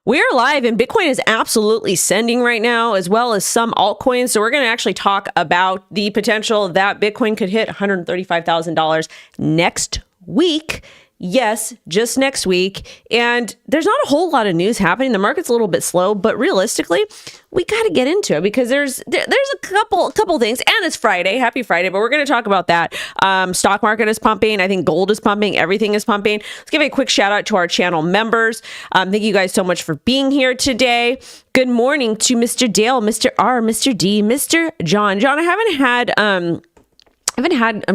We're live and Bitcoin is absolutely sending right now, as well as some altcoins. So we're going to actually talk about the potential that Bitcoin could hit $135,000 next week. Yes, just next week. And there's not a whole lot of news happening. The market's a little bit slow, but realistically, we got to get into it because there's a couple things, and it's Friday. Happy Friday, but we're going to talk about that. Stock market is pumping. I think gold is pumping. Everything is pumping. Let's give a quick shout out to our channel members. Thank you guys so much for being here today. Good morning to Mr. Dale, Mr. R, Mr. D, Mr. John. John, I haven't had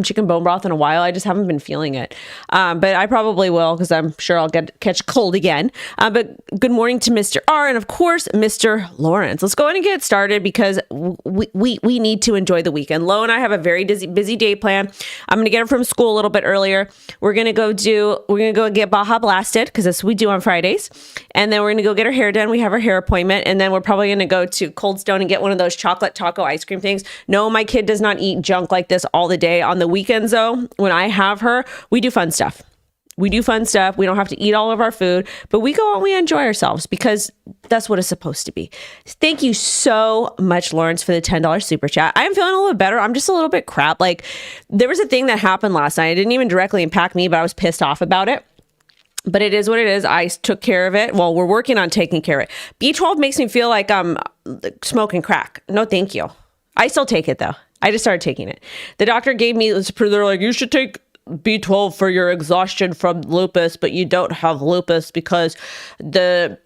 chicken bone broth in a while. I just haven't been feeling it. But I probably will because I'm sure I'll catch cold again. But good morning to Mr. R and of course, Mr. Lawrence. Let's go ahead and get started because we need to enjoy the weekend. Lo and I have a very busy day plan. I'm going to get her from school a little bit earlier. We're going to go get Baja Blasted because that's what we do on Fridays. And then we're going to go get her hair done. We have our hair appointment. And then we're probably going to go to Cold Stone and get one of those chocolate taco ice cream things. No, my kid does not eat junk like this all the day. On the weekends, though, when I have her, we do fun stuff. We don't have to eat all of our food, but we go and we enjoy ourselves because that's what it's supposed to be. Thank you so much, Lawrence, for the $10 super chat. I'm feeling a little better. I'm just a little bit crap. Like, there was a thing that happened last night. It didn't even directly impact me, but I was pissed off about it. But it is what it is. I took care of it. Well, we're working on taking care of it. B12 makes me feel like I'm smoking crack. No, thank you. I still take it, though. I just started taking it. The doctor gave me, they're like, you should take B12 for your exhaustion from lupus, but you don't have lupus because the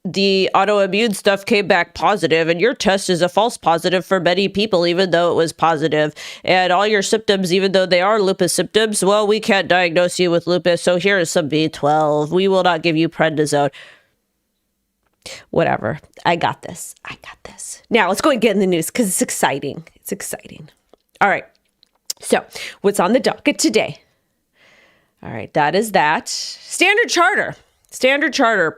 autoimmune stuff came back positive and your test is a false positive for many people, even though it was positive. And all your symptoms, even though they are lupus symptoms, well, we can't diagnose you with lupus. So here is some B12. We will not give you prednisone. Whatever. I got this. Now let's go and get in the news because it's exciting. All right. So what's on the docket today? All right. That is that. Standard Charter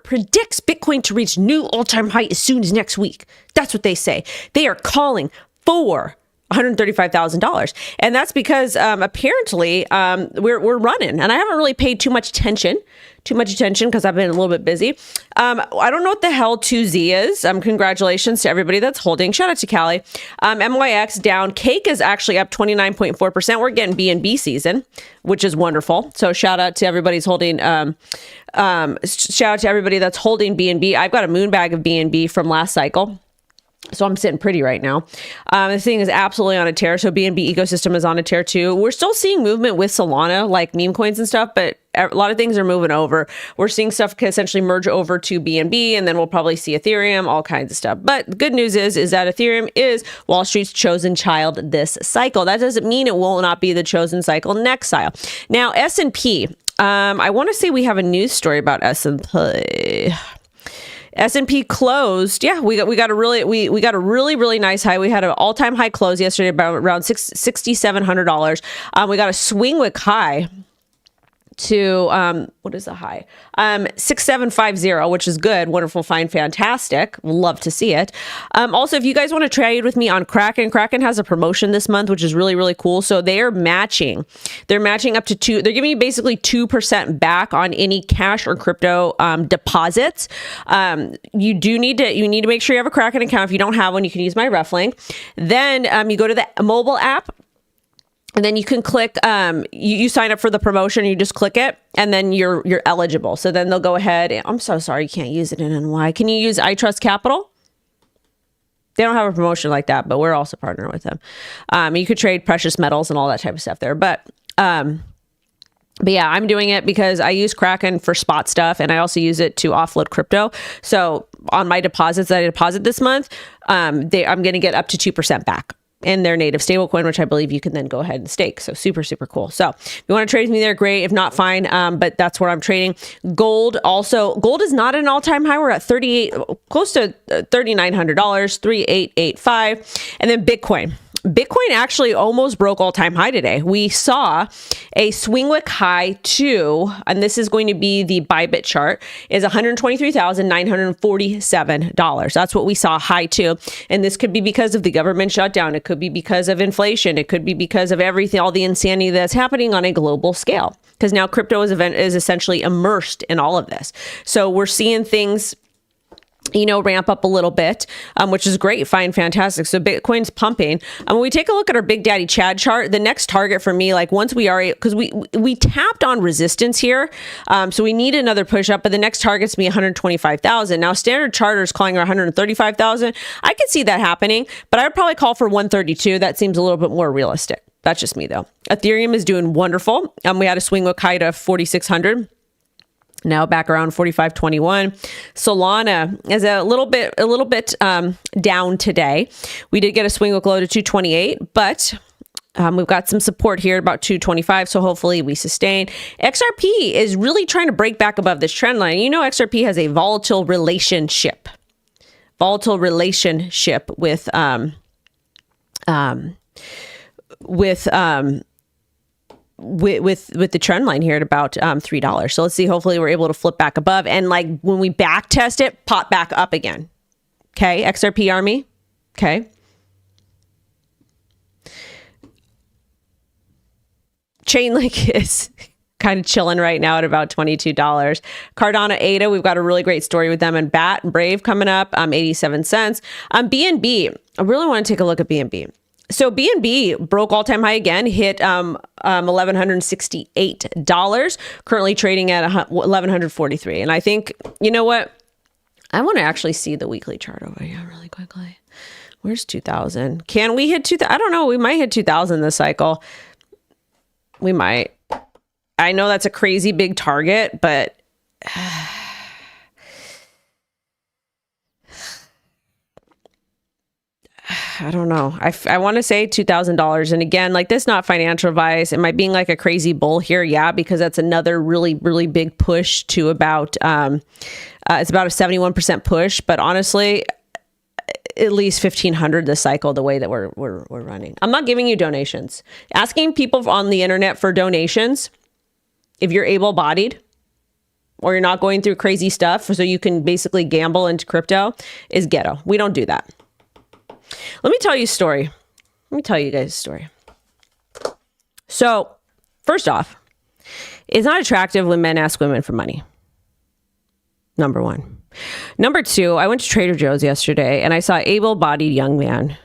predicts Bitcoin to reach new all-time high as soon as next week. That's what they say. They are calling for $135,000. And that's because apparently we're running, and I haven't really paid too much attention because I've been a little bit busy. I don't know what the hell 2Z is. Congratulations to everybody that's holding. Shout out to Callie. MYX down. Cake is actually up 29.4%. We're getting BNB season, which is wonderful. So shout out to everybody's holding. Shout out to everybody that's holding BNB. I've got a moon bag of BNB from last cycle. So I'm sitting pretty right now. This thing is absolutely on a tear. So BNB ecosystem is on a tear too. We're still seeing movement with Solana, like meme coins and stuff, but a lot of things are moving over. We're seeing stuff essentially merge over to BNB, and then we'll probably see Ethereum, all kinds of stuff. But the good news is that Ethereum is Wall Street's chosen child this cycle. That doesn't mean it will not be the chosen cycle next cycle. Now, S&P. I want to say we have a news story about S&P. S&P closed. Yeah, we got a really nice high. We had an all-time high close yesterday, about around $6,700. We got a swing wick high to what is the high? 6750, which is good, wonderful, fine, fantastic. Love to see it. Also, if you guys want to trade with me on Kraken has a promotion this month, which is really cool. So they're matching up to they're giving you basically 2% back on any cash or crypto deposits. You need to make sure you have a Kraken account. If you don't have one, you can use my ref link. Then you go to the mobile app. And then you can click, you sign up for the promotion, you just click it, and then you're eligible. So then they'll go ahead. I'm so sorry you can't use it in NY. Can you use iTrust Capital? They don't have a promotion like that, but we're also partnering with them. You could trade precious metals and all that type of stuff there. But yeah, I'm doing it because I use Kraken for spot stuff, and I also use it to offload crypto. So on my deposits that I deposit this month, I'm going to get up to 2% back in their native stablecoin, which I believe you can then go ahead and stake. So super cool. So if you want to trade with me there, great. If not, fine. But that's where I'm trading. Gold is not an all-time high. We're at close to $3,900, 3,885. And then Bitcoin actually almost broke all-time high today. We saw a swing wick high to, and this is going to be the Bybit chart, is $123,947. That's what we saw high to. And this could be because of the government shutdown. It could be because of inflation. It could be because of everything, all the insanity that's happening on a global scale. Because now crypto is essentially immersed in all of this. So we're seeing things ramp up a little bit, which is great, fine, fantastic. So Bitcoin's pumping. When we take a look at our Big Daddy Chad chart, the next target for me, like once we are, because we tapped on resistance here, so we need another push up, but the next target's be 125,000. Now Standard Charter is calling 135,000. I could see that happening, but I would probably call for 132. That seems a little bit more realistic. That's just me though. Ethereum is doing wonderful. We had a swing look high to 4,600. Now back around 45.21. Solana is a little bit down today. We did get a swing look low to 228, but we've got some support here about 225. So hopefully we sustain. XRP is really trying to break back above this trend line. XRP has a volatile relationship with the trend line here at about $3. So let's see, hopefully we're able to flip back above, and like when we back test it, pop back up again. Okay, XRP army. Okay, Chainlink is kind of chilling right now at about $22. Cardano, ADA, we've got a really great story with them, and BAT and Brave coming up, 87 cents. BNB, I really want to take a look at BNB. So BNB broke all-time high again, hit $1,168, currently trading at $1,143. And I think, you know what? I want to actually see the weekly chart over here really quickly. Where's 2,000? Can we hit 2,000? I don't know. We might hit 2,000 this cycle. We might. I know that's a crazy big target, but I don't know. I want to say $2,000. And again, like this, not financial advice. Am I being like a crazy bull here? Yeah, because that's another really, really big push to about, it's about a 71% push. But honestly, at least 1,500 this cycle, the way that we're running. I'm not giving you donations. Asking people on the internet for donations, if you're able-bodied or you're not going through crazy stuff so you can basically gamble into crypto, is ghetto. We don't do that. Let me tell you a story. Let me tell you guys a story. So, first off, it's not attractive when men ask women for money. Number one. Number two, I went to Trader Joe's yesterday and I saw an able-bodied young man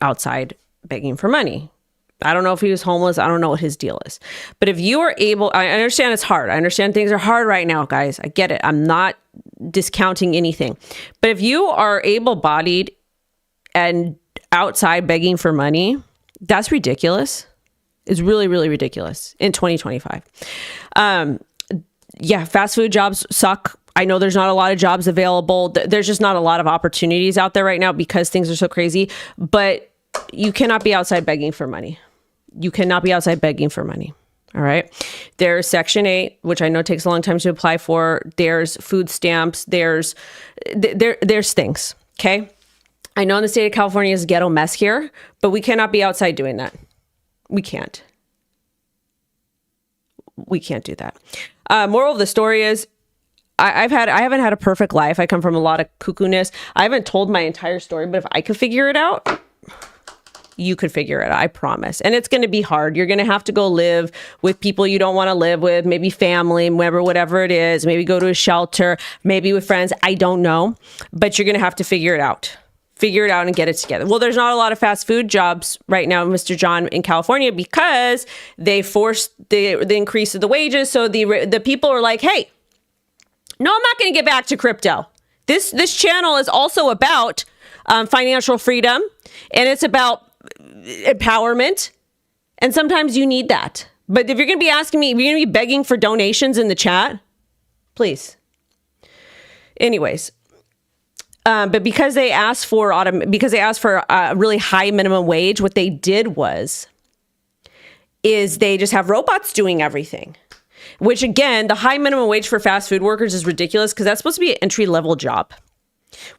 outside begging for money. I don't know if he was homeless. I don't know what his deal is. But if you are able, I understand it's hard. I understand things are hard right now, guys. I get it. I'm not discounting anything. But if you are able-bodied and outside begging for money, that's ridiculous. It's really, really ridiculous in 2025. Yeah, fast food jobs suck. I know there's not a lot of jobs available. There's just not a lot of opportunities out there right now because things are so crazy. But you cannot be outside begging for money. You cannot be outside begging for money. All right. There's Section 8, which I know takes a long time to apply for. There's food stamps. There's things. Okay. I know in the state of California is a ghetto mess here, but we cannot be outside doing that. We can't. We can't do that. Moral of the story is I haven't had a perfect life. I come from a lot of cuckoo-ness. I haven't told my entire story, but if I could figure it out, you could figure it out. I promise. And it's going to be hard. You're going to have to go live with people you don't want to live with, maybe family, whatever it is, maybe go to a shelter, maybe with friends. I don't know, but you're going to have to figure it out. Figure it out and get it together. Well, there's not a lot of fast food jobs right now, Mr. John, in California because they forced the increase of the wages. So the people are like, hey, no, I'm not going to get back to crypto. This channel is also about financial freedom, and it's about empowerment. And sometimes you need that. But if you're going to be asking me, if you're going to be begging for donations in the chat, please. Anyways. But because they asked for a really high minimum wage, what they did is they just have robots doing everything. Which again, the high minimum wage for fast food workers is ridiculous because that's supposed to be an entry-level job.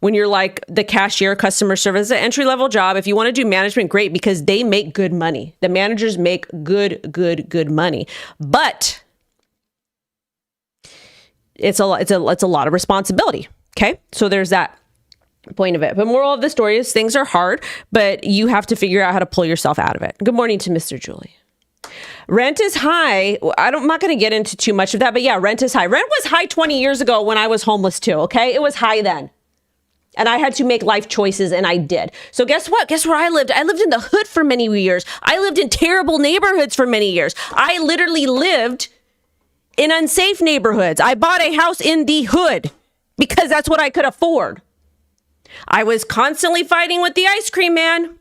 When you're like the cashier, customer service, an entry-level job. If you want to do management, great, because they make good money. The managers make good money. But it's a lot of responsibility. Okay, so there's that point of it. But moral of the story is things are hard, but you have to figure out how to pull yourself out of it. Good morning to Mr. Julie. Rent is high. I'm not going to get into too much of that, but yeah, rent is high. Rent was high 20 years ago when I was homeless too, okay? It was high then. And I had to make life choices, and I did. So guess what? Guess where I lived? I lived in the hood for many years. I lived in terrible neighborhoods for many years. I literally lived in unsafe neighborhoods. I bought a house in the hood because that's what I could afford. I was constantly fighting with the ice cream man.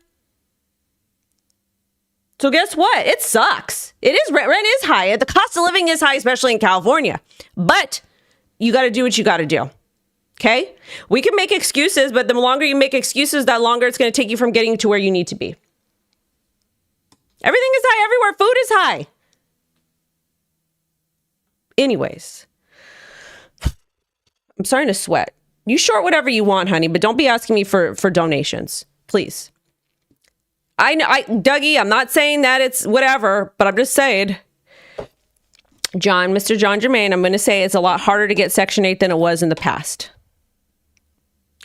So guess what? It sucks. It is, rent is high. The cost of living is high, especially in California. But you got to do what you got to do. Okay? We can make excuses, but the longer you make excuses, that longer it's going to take you from getting to where you need to be. Everything is high everywhere. Food is high. Anyways, I'm starting to sweat. You short whatever you want, honey, but don't be asking me for donations, please. I know, Dougie, I'm not saying that it's whatever, but I'm just saying, Mr. John Germain, I'm going to say it's a lot harder to get Section 8 than it was in the past.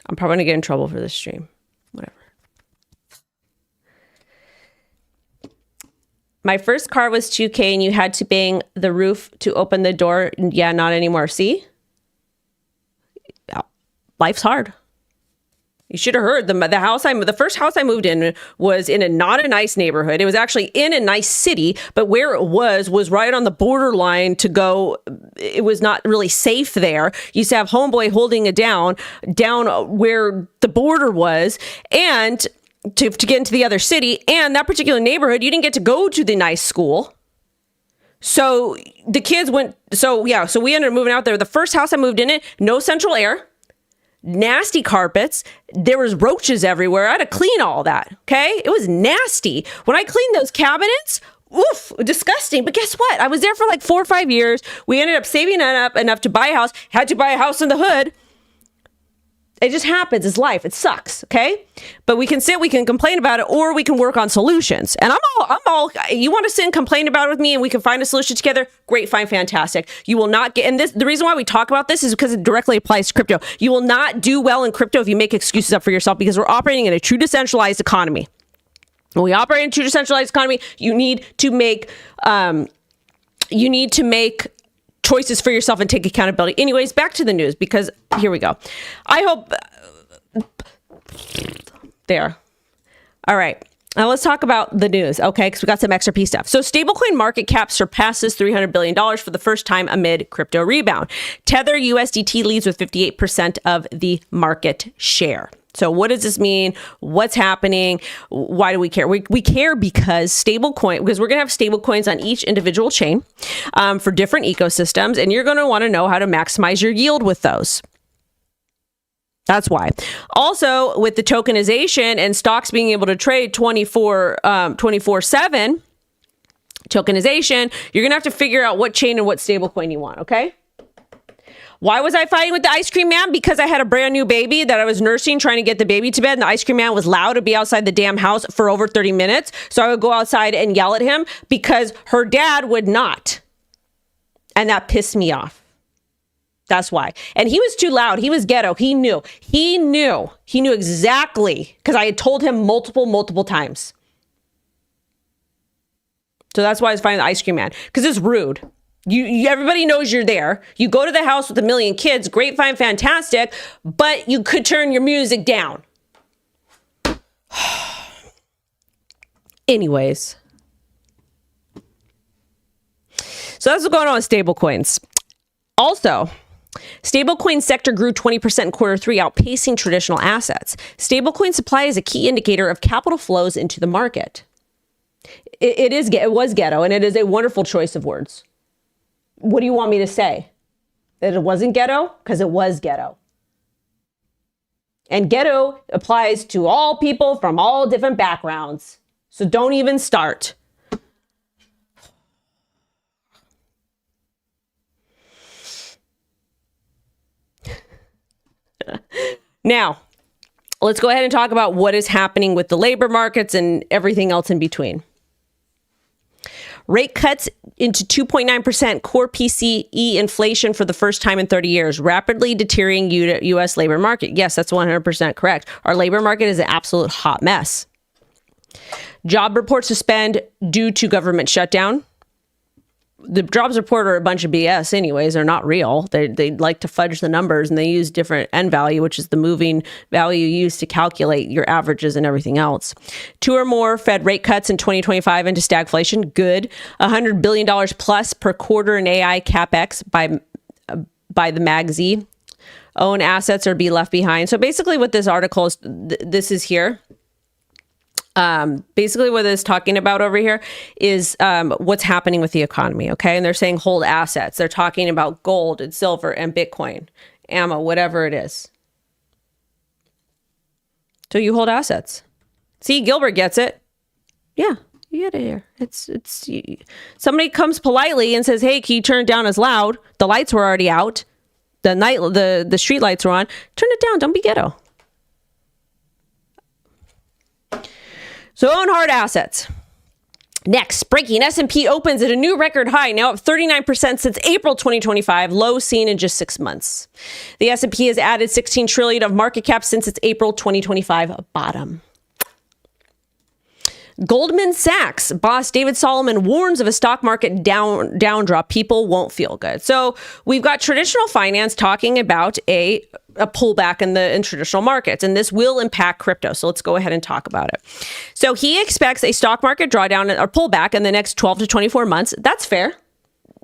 I'm probably going to get in trouble for this stream. Whatever. My first car was $2K and you had to bang the roof to open the door. Yeah, not anymore. See? Life's hard. You should have heard the first house I moved in was in not a nice neighborhood. It was actually in a nice city, but where it was right on the borderline to go. It was not really safe there. You used to have homeboy holding it down where the border was, and to get into the other city. And that particular neighborhood, you didn't get to go to the nice school. So the kids went. So we ended up moving out there. The first house I moved in, no central air. Nasty carpets. There was roaches everywhere. I had to clean all that. Okay. It was nasty. When I cleaned those cabinets, oof, disgusting. But guess what? I was there for like 4 or 5 years. We ended up saving up enough to buy a house. Had to buy a house in the hood. It just happens. It's life. It sucks. Okay. But we can complain about it, or we can work on solutions. And I'm all, you want to sit and complain about it with me and we can find a solution together? Great, fine, fantastic. You will not get, and the reason why we talk about this is because it directly applies to crypto. You will not do well in crypto if you make excuses up for yourself, because we're operating in a true decentralized economy. When we operate in a true decentralized economy, you need to make choices for yourself and take accountability. Anyways, back to the news, because here we go. I hope there. All right. Now let's talk about the news, okay? Because we got some XRP stuff. So stablecoin market cap surpasses $300 billion for the first time amid crypto rebound. Tether USDT leads with 58% of the market share. So what does this mean? What's happening? Why do we care? We care because we're going to have stable coins on each individual chain for different ecosystems, and you're going to want to know how to maximize your yield with those. That's why. Also, with the tokenization and stocks being able to trade 24/7, tokenization, you're going to have to figure out what chain and what stable coin you want, okay? Why was I fighting with the ice cream man? Because I had a brand new baby that I was nursing, trying to get the baby to bed. And the ice cream man was loud to be outside the damn house for over 30 minutes. So I would go outside and yell at him because her dad would not. And that pissed me off. That's why. And he was too loud. He was ghetto. He knew exactly, because I had told him multiple times. So that's why I was fighting the ice cream man, because it's rude. Everybody knows you're there. You go to the house with a million kids. Great, fine, fantastic. But you could turn your music down. Anyways. So that's what's going on with stablecoins. Also, stablecoin sector grew 20% in quarter 3, outpacing traditional assets. Stablecoin supply is a key indicator of capital flows into the market. It was ghetto, and it is a wonderful choice of words. What do you want me to say? That it wasn't ghetto? Because it was ghetto. And ghetto applies to all people from all different backgrounds. So don't even start. Now, let's go ahead and talk about what is happening with the labor markets and everything else in between. Rate cuts into 2.9% core PCE inflation for the first time in 30 years, rapidly deteriorating U.S. labor market. Yes, that's 100% correct. Our labor market is an absolute hot mess. Job reports suspend due to government shutdown. the jobs report are a bunch of BS anyways. They're not real. They like to fudge the numbers, and they use different end value, which is the moving value used to calculate your averages and everything else. 2 or more Fed rate cuts in 2025 into stagflation. Good. $100 billion plus per quarter in AI capex by the MagZ. Own assets or be left behind. So basically what this article is, this is here. Basically what it's talking about over here is what's happening with the economy, okay? And they're saying hold assets. They're talking about gold and silver and Bitcoin, ammo, whatever it is. So you hold assets. See, Gilbert gets it. Yeah, you get it here. Somebody comes politely and says, hey, can you turn it down as loud? The lights were already out. The street lights were on. Turn it down. Don't be ghetto. So own hard assets. Next, breaking, S&P opens at a new record high, now up 39% since April 2025, low seen in just 6 months. The S&P has added 16 trillion of market cap since its April 2025 bottom. Goldman Sachs boss David Solomon warns of a stock market downdrop. People won't feel good. So we've got traditional finance talking about a pullback in traditional markets, and this will impact crypto. So let's go ahead and talk about it. So he expects a stock market drawdown or pullback in the next 12 to 24 months. That's fair.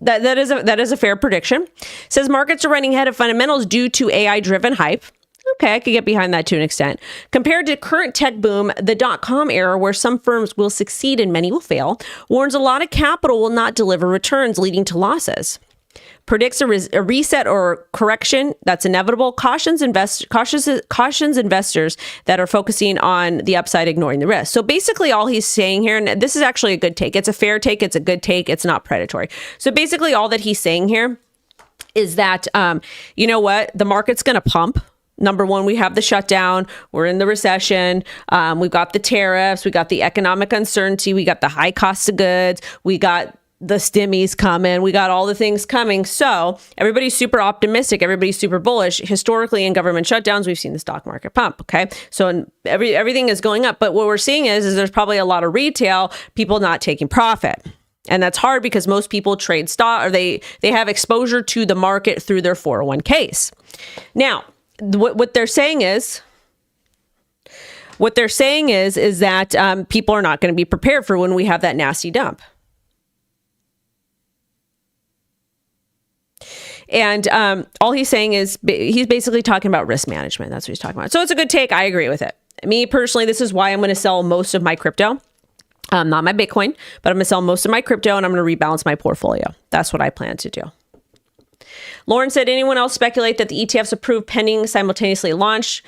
That is a fair prediction. Says markets are running ahead of fundamentals due to AI-driven hype. Okay, I could get behind that to an extent. Compared to current tech boom, the dot-com era, where some firms will succeed and many will fail, warns a lot of capital will not deliver returns, leading to losses. Predicts a reset or correction that's inevitable. Cautions investors that are focusing on the upside, ignoring the risk. So basically all he's saying here, and this is actually a good take. It's a fair take. It's a good take. It's not predatory. So basically all that he's saying here is that, you know what? The market's going to pump. Number one, we have the shutdown. We're in the recession. We've got the tariffs. We got the economic uncertainty. We got the high cost of goods. We got the stimmies coming. We got all the things coming. So everybody's super optimistic. Everybody's super bullish. Historically, in government shutdowns, we've seen the stock market pump. Okay, so everything is going up. But what we're seeing is there's probably a lot of retail people not taking profit. And that's hard because most people trade stock, or they have exposure to the market through their 401ks. Now, what they're saying is that people are not going to be prepared for when we have that nasty dump. And all he's saying is he's basically talking about risk management. That's what he's talking about. So it's a good take. I agree with it. Me personally, this is why I'm going to sell most of my crypto. Not my Bitcoin, but I'm going to sell most of my crypto, and I'm going to rebalance my portfolio. That's what I plan to do. Lauren said, anyone else speculate that the ETFs approved pending simultaneously launch?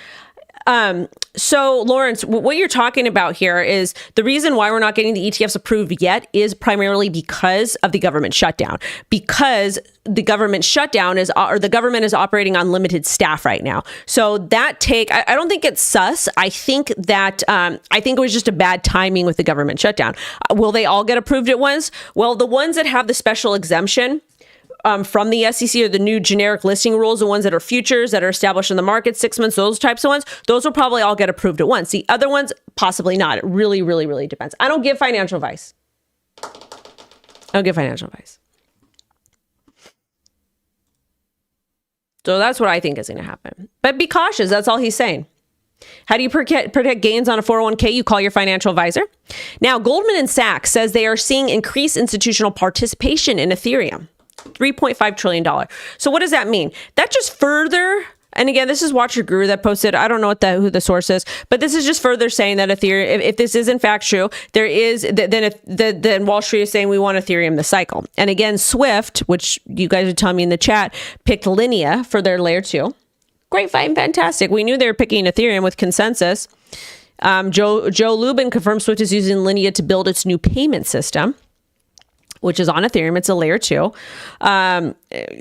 So Lawrence, what you're talking about here is the reason why we're not getting the ETFs approved yet is primarily because of the government shutdown. Because the government shutdown the government is operating on limited staff right now. So that I don't think it's sus. I think it was just a bad timing with the government shutdown. Will they all get approved at once? Well, the ones that have the special exemption from the SEC or the new generic listing rules, the ones that are futures that are established in the market, 6 months, those types of ones, those will probably all get approved at once. The other ones, possibly not. It really, really, really depends. I don't give financial advice. So that's what I think is going to happen. But be cautious. That's all he's saying. How do you protect gains on a 401k? You call your financial advisor. Now, Goldman Sachs says they are seeing increased institutional participation in Ethereum. $3.5 trillion. So what does that mean? That just further, and again, this is Watcher Guru that posted, I don't know who the source is, but this is just further saying that Ethereum, if this is in fact true, then Wall Street is saying we want Ethereum to cycle. And again, Swift, which you guys are telling me in the chat, picked Linea for their layer 2. Great, fine, fantastic. We knew they were picking Ethereum with consensus. Joe Lubin confirmed Swift is using Linea to build its new payment system, which is on Ethereum. It's a layer 2.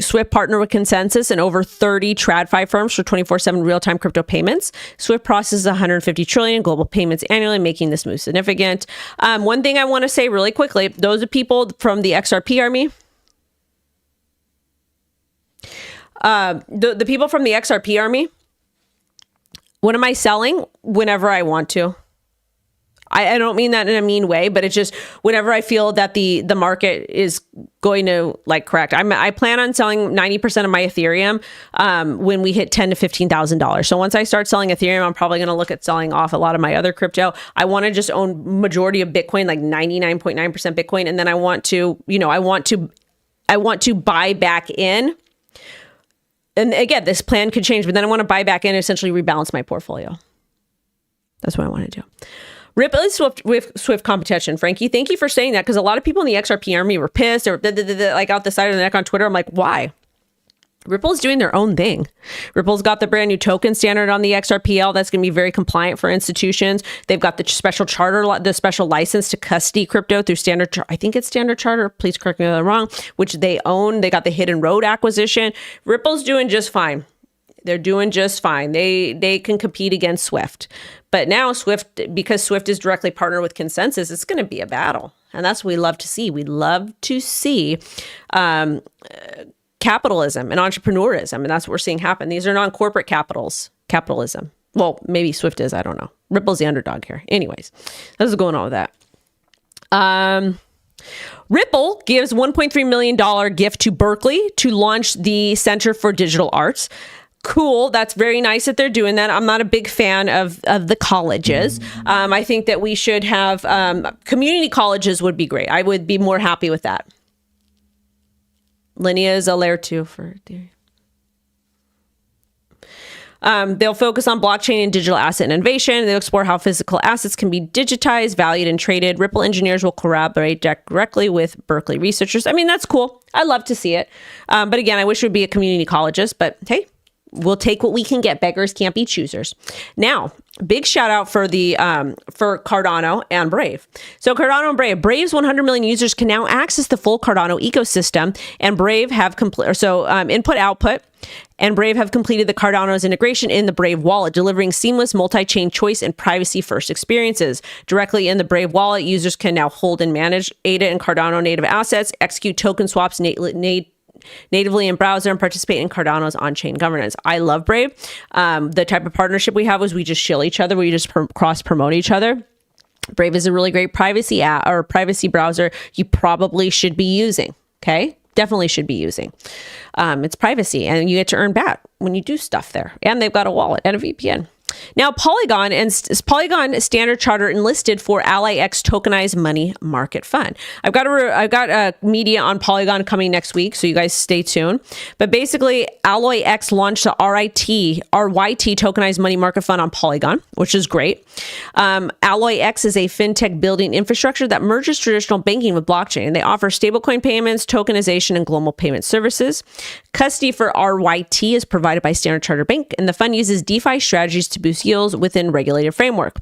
Swift partnered with Consensus and over 30 TradFi firms for 24/7 real-time crypto payments. Swift processes 150 trillion global payments annually, making this move significant. One thing I want to say really quickly, those are people from the XRP army. The people from the XRP army, what am I selling? Whenever I want to. I don't mean that in a mean way, but it's just whenever I feel that the market is going to like correct. I plan on selling 90% of my Ethereum when we hit $10,000 to $15,000. So once I start selling Ethereum, I'm probably going to look at selling off a lot of my other crypto. I want to just own majority of Bitcoin, like 99.9% Bitcoin, and then I want to, I want to buy back in. And again, this plan could change, but then I want to buy back in and essentially rebalance my portfolio. That's what I want to do. Ripple is swift competition. Frankie, thank you for saying that, because a lot of people in the XRP army were pissed or like out the side of the neck on Twitter. I'm like, why? Ripple's doing their own thing. Ripple's got the brand new token standard on the XRPL that's going to be very compliant for institutions. They've got the special charter, the special license to custody crypto through Standard. I think it's Standard Charter. Please correct me if I'm wrong. Which they own. They got the Hidden Road acquisition. Ripple's doing just fine. They're doing just fine. They can compete against Swift. But now Swift, because Swift is directly partnered with Consensus, it's going to be a battle. And that's what we love to see. We love to see capitalism and entrepreneurism. And that's what we're seeing happen. These are non-corporate capitalism. Well, maybe Swift is. I don't know. Ripple's the underdog here. Anyways, this is going on with that. Ripple gives $1.3 million gift to Berkeley to launch the Center for Digital Arts. Cool. That's very nice that they're doing that. I'm not a big fan of the colleges. I think that we should have community colleges would be great. I would be more happy with that. Linea is a layer 2 for Ethereum. They'll focus on blockchain and digital asset innovation. They'll explore how physical assets can be digitized, valued, and traded. Ripple engineers will collaborate directly with Berkeley researchers. I mean, that's cool. I love to see it. But again, I wish it would be a community colleges, but hey, we'll take what we can get. Beggars can't be choosers. Now, big shout out for the for Cardano and Brave. So Cardano and Brave. Brave's 100 million users can now access the full Cardano ecosystem, and Brave have input output. And Brave have completed the Cardano's integration in the Brave wallet, delivering seamless multi-chain choice and privacy-first experiences. Directly in the Brave wallet, users can now hold and manage ADA and Cardano native assets, execute token swaps natively in browser, and participate in Cardano's on-chain governance. I love Brave. The type of partnership we have is we just shill each other. We just cross-promote each other. Brave is a really great privacy app or privacy browser you probably should be using. Okay? Definitely should be using. It's privacy, and you get to earn back when you do stuff there. And they've got a wallet and a VPN. Now, Polygon Standard Charter enlisted for Ally X tokenized money market fund. I've got media on Polygon coming next week, so you guys stay tuned. But basically, Alloy X launched the RYT tokenized money market fund on Polygon, which is great. Alloy X is a fintech building infrastructure that merges traditional banking with blockchain. They offer stablecoin payments, tokenization, and global payment services. Custody for RYT is provided by Standard Chartered Bank, and the fund uses DeFi strategies to boost yields within regulated framework.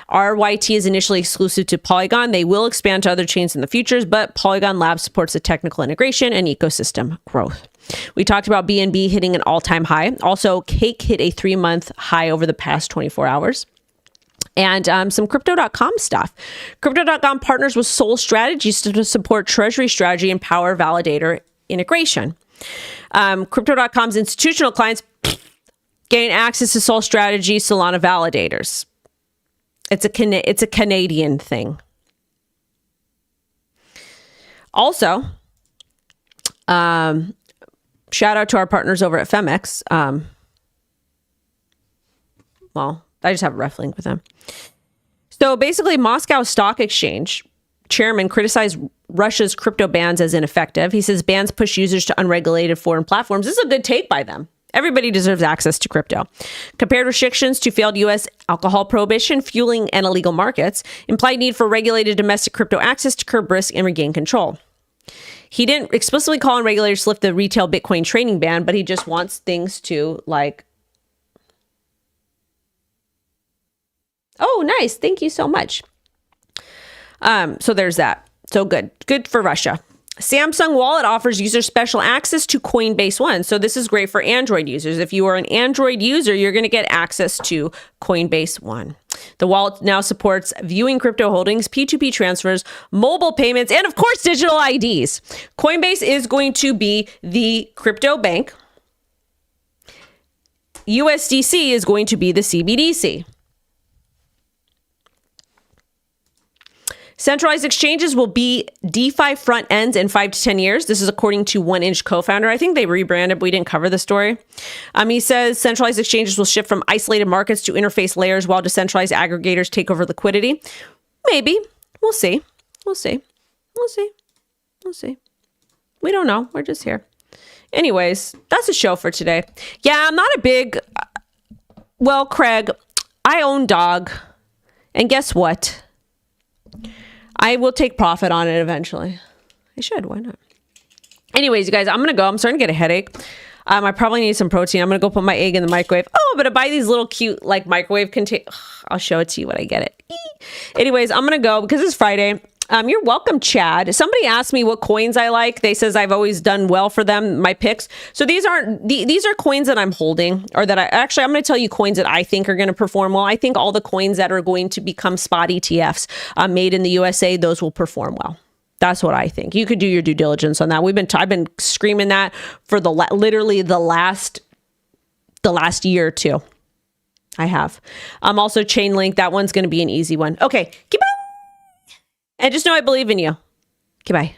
RYT is initially exclusive to Polygon. They will expand to other chains in the future, but Polygon Labs supports the technical integration and ecosystem growth. We talked about BNB hitting an all-time high. Also, Cake hit a 3-month high over the past 24 hours. And some Crypto.com stuff. Crypto.com partners with Sol Strategies to support treasury strategy and power validator integration. Crypto.com's institutional clients gain access to Sol Strategy Solana validators. It's a Canadian thing. Also, shout out to our partners over at Femex. Well, I just have a ref link with them. So basically, Moscow Stock Exchange chairman criticized Russia's crypto bans as ineffective. He says bans push users to unregulated foreign platforms. This is a good take by them. Everybody deserves access to crypto. Compared restrictions to failed U.S. alcohol prohibition, fueling, and illegal markets, implied need for regulated domestic crypto access to curb risk and regain control. He didn't explicitly call on regulators to lift the retail Bitcoin trading ban, but he just wants things to like... Oh, nice. Thank you so much. So there's that. So good for Russia. Samsung Wallet offers users special access to Coinbase One. So this is great for Android users. If you are an Android user, you're going to get access to Coinbase One. The wallet now supports viewing crypto holdings, P2P transfers, mobile payments, and of course, digital IDs. Coinbase is going to be the crypto bank. USDC is going to be the CBDC. Centralized exchanges will be DeFi front ends in 5 to 10 years. This is according to 1inch co-founder. I think they rebranded, but we didn't cover the story. He says centralized exchanges will shift from isolated markets to interface layers while decentralized aggregators take over liquidity. Maybe. We'll see. We'll see. We'll see. We'll see. We don't know. We're just here. Anyways, that's the show for today. Yeah, I'm not a big... Well, Craig, I own dog. And guess what? I will take profit on it eventually. I should. Why not? Anyways, you guys, I'm going to go. I'm starting to get a headache. I probably need some protein. I'm going to go put my egg in the microwave. Oh, I'm going to buy these little cute like microwave container. I'll show it to you when I get it. Anyways, I'm going to go because it's Friday. You're welcome, Chad. Somebody asked me what coins I like. They says I've always done well for them, my picks. So these are coins that I'm holding, or that I'm going to tell you coins that I think are going to perform well. I think all the coins that are going to become spot ETFs made in the USA, those will perform well. That's what I think. You could do your due diligence on that. I've been screaming that for literally the last year or two. I have. Also Chainlink. That one's going to be an easy one. Okay. Keep on. And just know I believe in you. Goodbye.